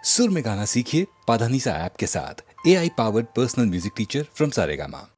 सुर में गाना सीखिए पाधानीसा ऐप के साथ। AI powered personal music teacher from Saregama.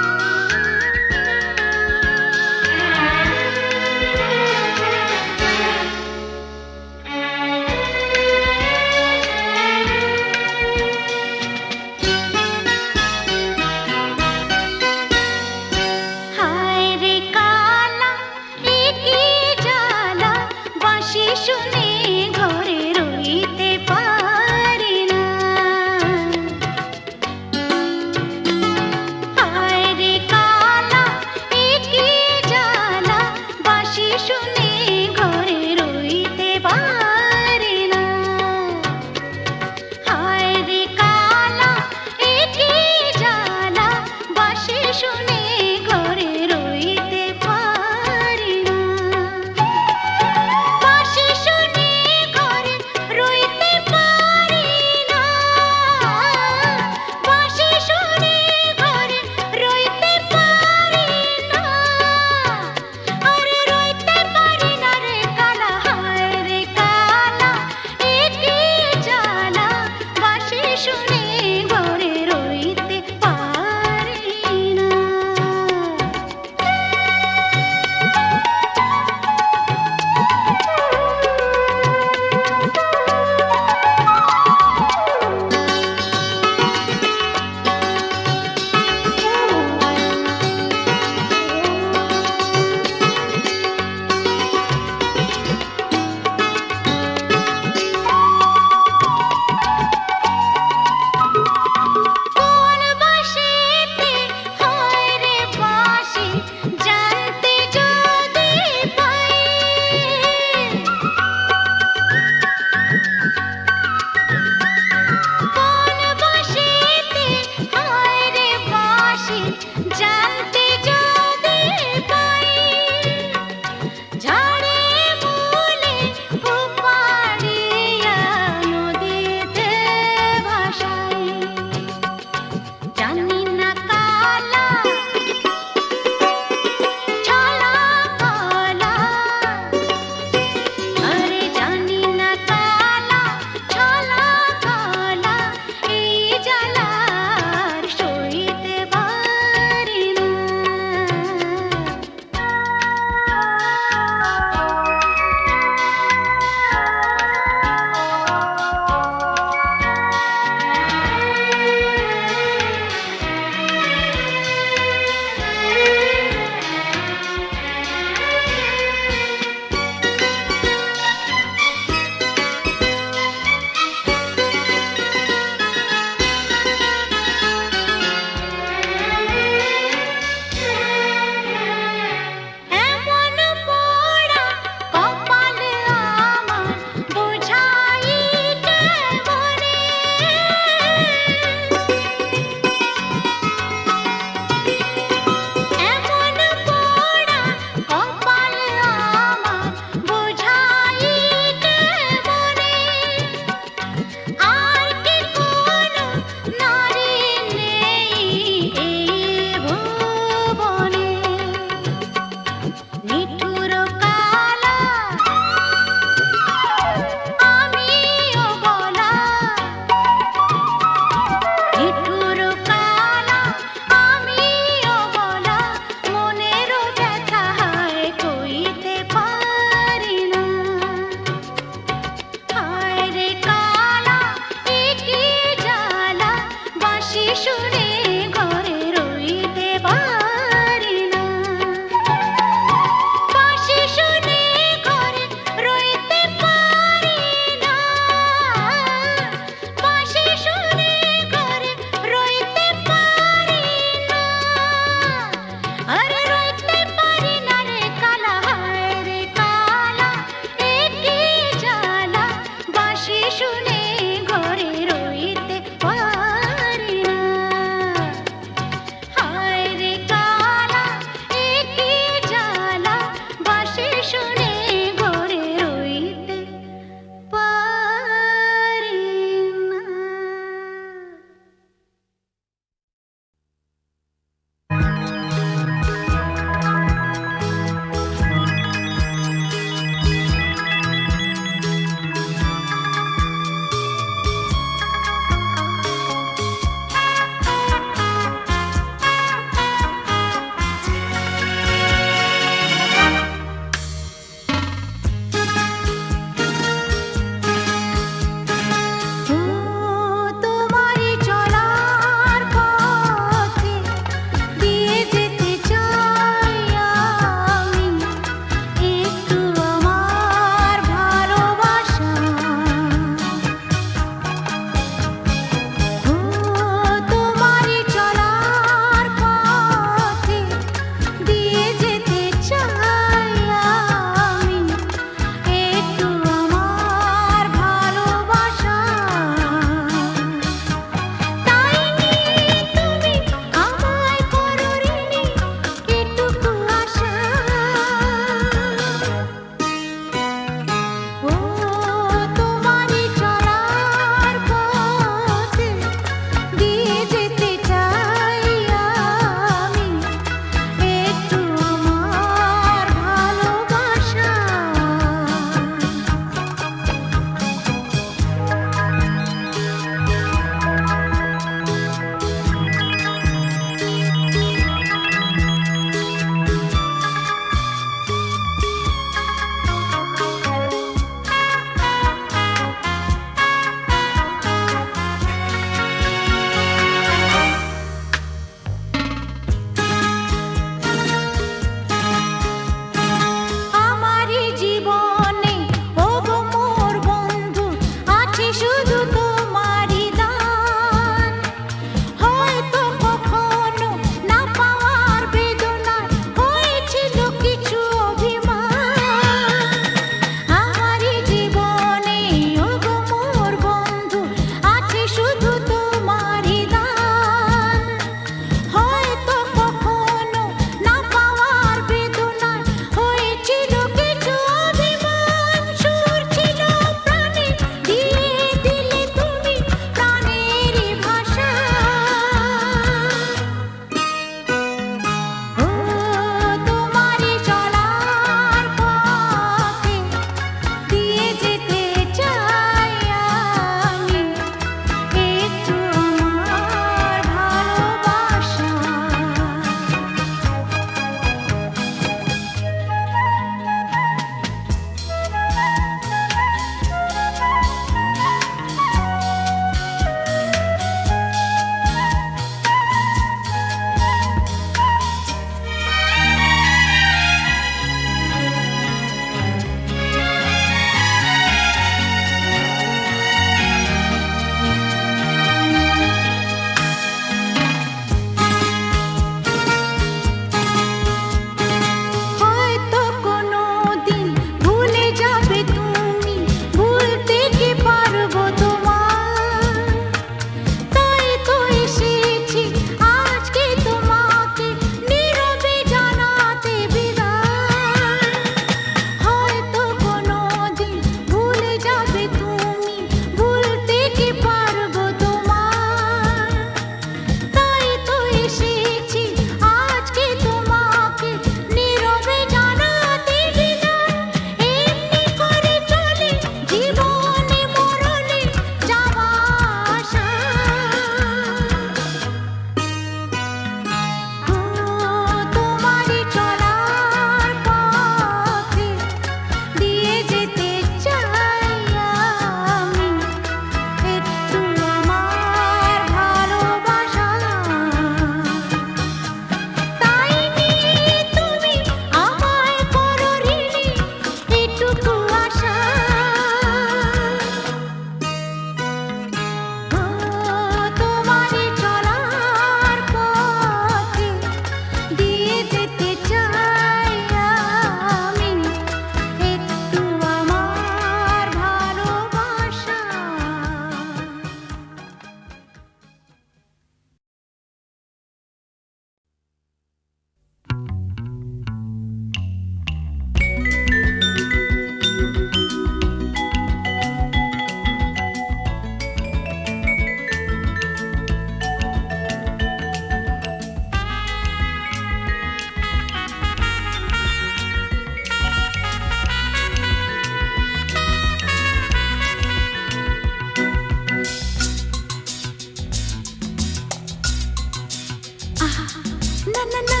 না না না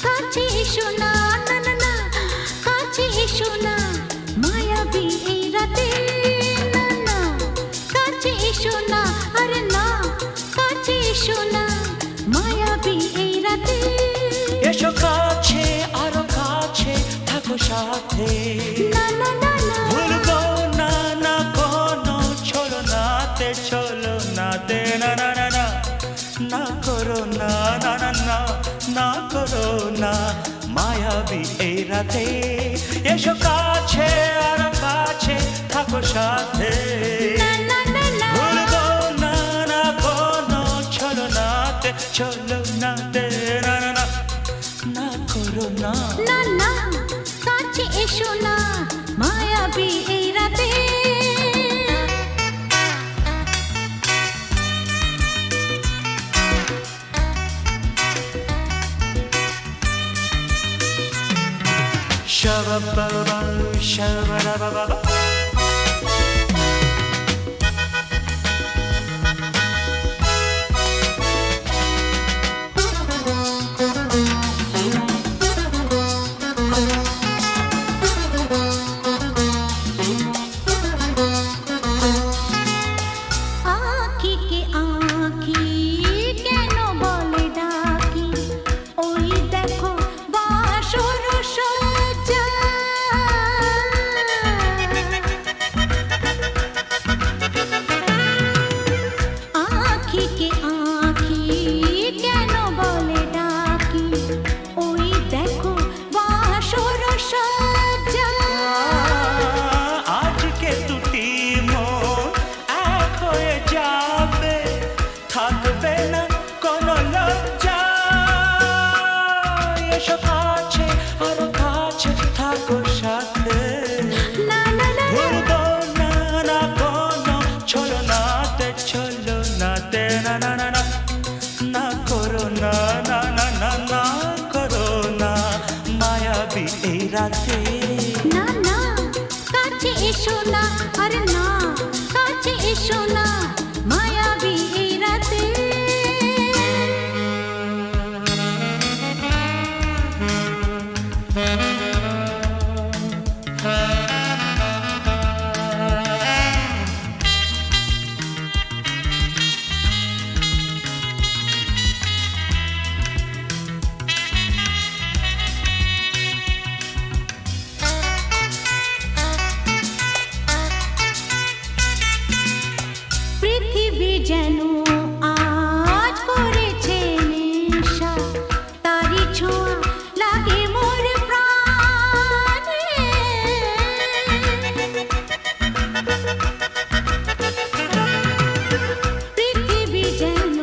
কাছে এসো না, না না না কাছে এসো না, মায়াবী এই রাতে, না না কাছে এসো না, আরে না কাছে এসো না, মায়াবী এই রাতে। এসো কাছে আরো কাছে থাকো সাথে, না না না না ভুলবো না না কোনো ছলনাতে, ছলনাতে না না না না, না করো না না না না, না করো না মায়াবী এই রাতে। এসো কাছে আরো কাছে থাকো সাথে, না না না না ভুলবো না না কোনো ছলনাতে, ছলনাতে না না না, না করো না। না না কাছে এসো না, মায়াবী এই রাতে। Shabba-ba-ba, shabba-da-ba-ba-ba. আঁখিকে আঁখি কেন বলে ডাকি, ওই দেখো বাসর সজ্জা। আঁখিকে আঁখি কেন বলে ডাকি, ওই দেখো বাসর সজ্জা। আজকে দুটি মন এক হয়ে যাবে, থাকবে না কোনো লজ্জা। এসো কাছে আরো কাছে থাকো সাথে, না না না ভুলবো না না কোনো ছলনাতে, ছলনাতে না না না না, না করো না না না না, না করো না মায়াবী এই রাতে। না না কাছে এসো না, আরে না কাছে এসো না, মায়াবী এই রাতে। পৃথিবী যেন আজ করেছে নেশা, তারি ছোঁয়া লাগে মোর প্রাণে। পৃথিবী যেন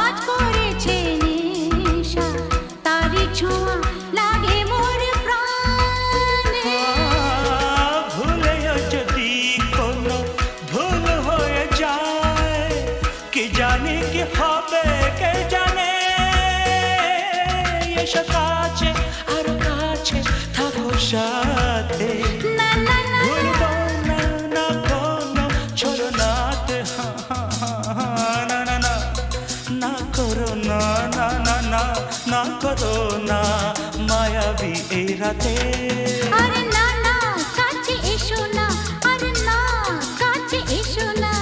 আজ করেছে নেশা, তারি ছোঁয়া লাগে মোর প্রাণে। ভুলেও যদি কোনো ভুল হয়ে যায়, কি জানি কি হবে কে জানে। এসো কাছে আরো কাছে থাকো সাথে, না না না ভুলবো না না কোনো ছলনাতে, না না না, না করো না না না না, না করো না মায়াবী এই রাতে। আরে না না কাছে এসো না, আরে না কাছে এসো না,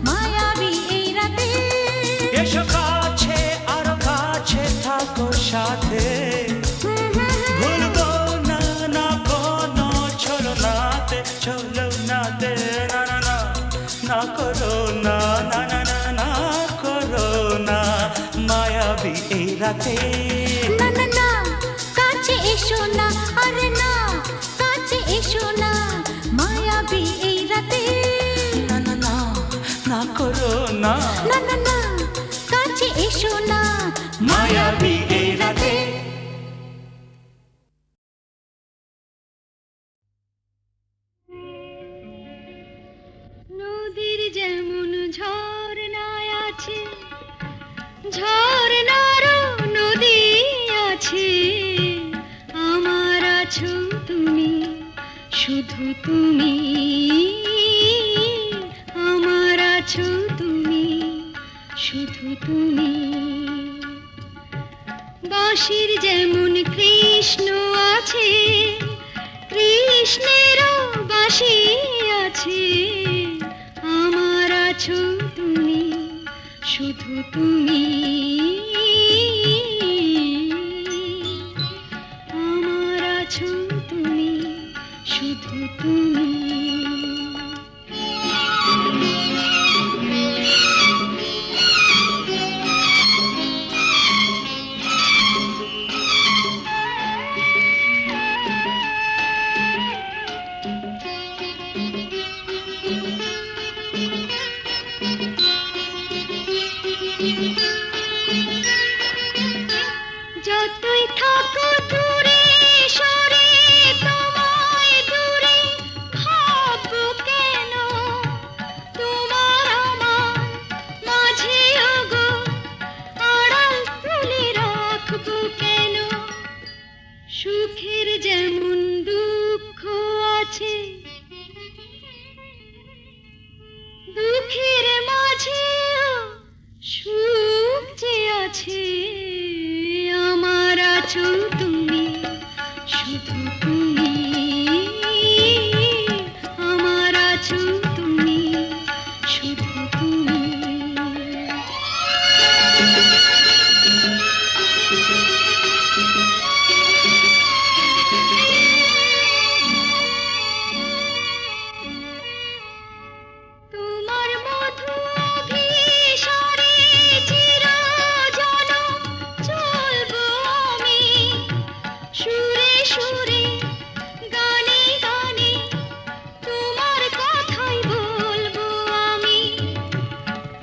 মায়াবী এই রাতে। এসো কাছে আরো কাছে থাকো সাথে, ভুলবো না না কোনো ছলনাতে, ছলনাতে না না না, না করো না না না না, না করো না মায়াবী এই রাতে। না না না কাছে এসো না, আরে না কাছে এসো না, মায়াবী এই রাতে। না না না, না করো না না না না কাছে এসো না, মায়াবী এই রাতে। নদীর যেমন ঝর্ণায় আছে, ঝর্ণারও নদী আছে, আমার আছো তুমি, শুধু তুমি, আমার আছো তুমি, শুধু তুমি। বাঁশির যেমন কৃষ্ণ আছে, কৃষ্ণেরও বাঁশি আছে। আমার আছো তুমি, শুধু তুমি। আমার আছো তুমি, শুধু তুমি। যতই থাকো দূরে সরে, তোমায় দূরে ভাববো কেন? তোমার আমার মাঝে ওগো আড়াল তুলে রাখবো কেন? সুখের যেমন দুঃখ আছে, দুঃখের মাঝেও সুখ যে আছে। আমার আছো তুমি, শুধু তুমি। আমার আছো তুমি, শুধু তুমি। তোমার মধু অভিসারে চিরজনম চলবো আমি, সুরে সুরে গানে গানে তোমার কথাই বলবো আমি।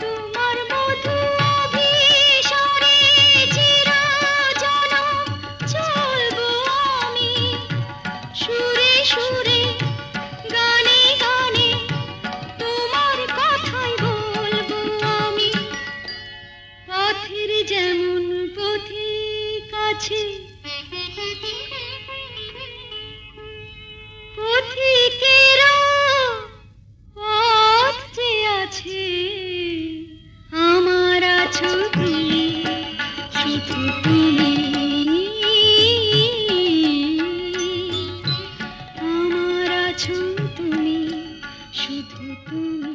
তোমার মধু অভিসারে চিরজনম চলবো আমি, সুরে সুরে গানে গানে তোমার কথাই বলবো আমি। পথের যেমন পথিক আছে, পথিকেরও পথ যে আছে। আমার আছো তুমি, শুধু তুমি। আমার আছো তুমি, শুধু তুমি।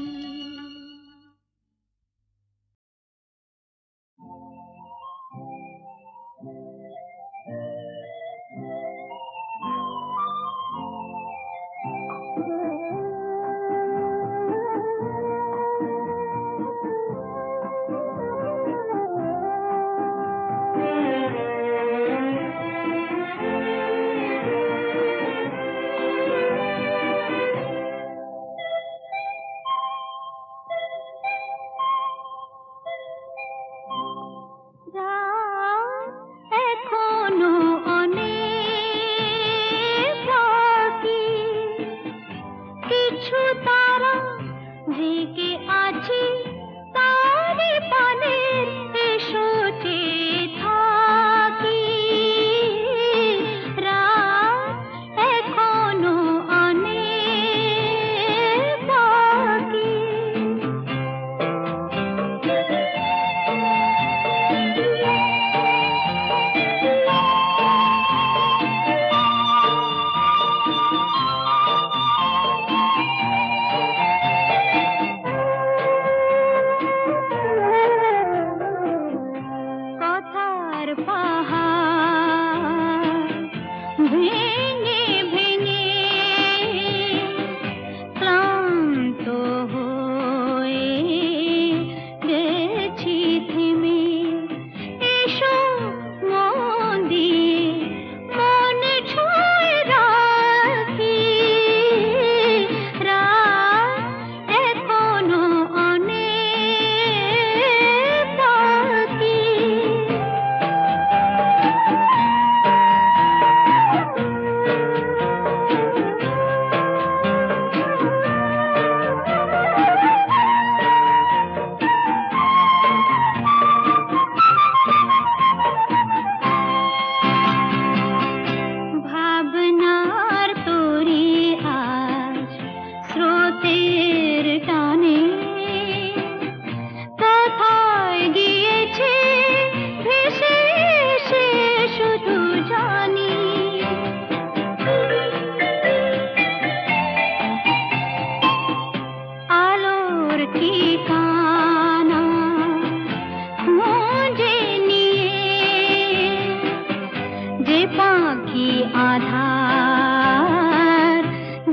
আধার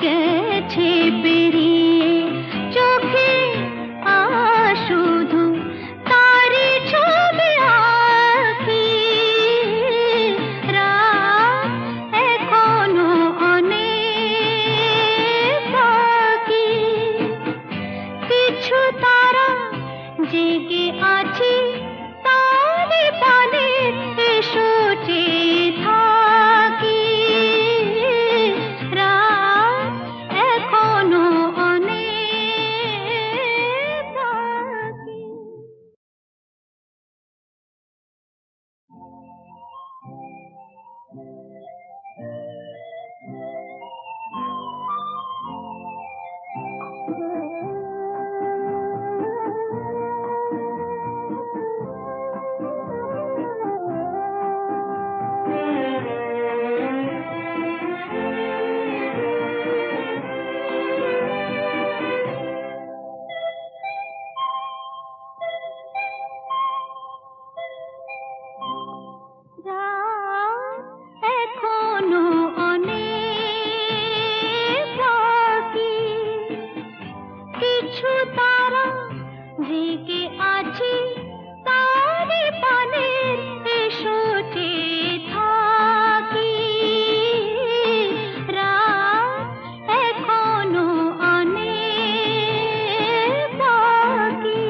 গেছে পেরিয়ে চোখে শুধু তারি ছবি আঁকি রাত এখনো অনেক বাকি কিছু তারা জেগে আছি তারে পানে এসো চেয়ে থাকি রাত এখনো অনেক বাকি রাত এখনো অনেক বাকি কিছু তারা জেগে আছে তারে পানে এসো চেয়ে থাকি রাত এখনো অনেক বাকি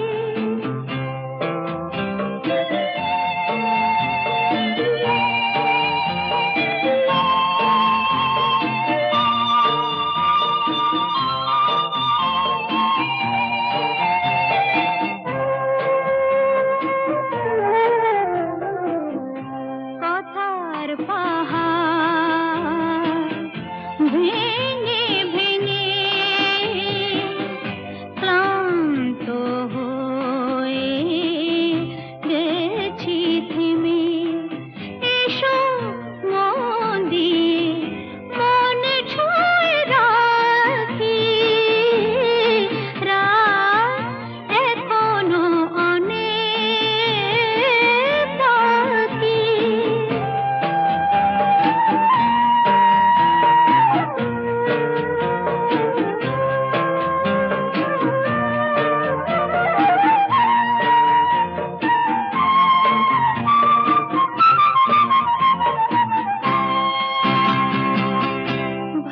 কথার পাহাড় ভেঙে ভেঙে ক্লান্ত হয়ে গেছি থেমে এসো মন দিয়ে মন ছুঁয়ে রাখি রাত এখনো অনেক বাকি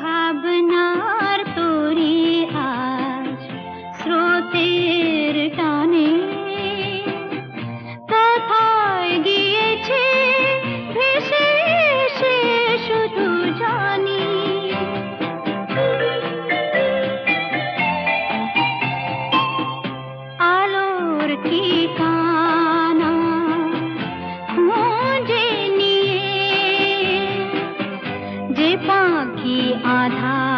ভাবনার তরি আজ স্রোতের টানে কোথায় গিয়েছে ভেসে এসে শুধু জানি আলোর ঠিকানা খুঁজে নিয়ে যে পাখি আধার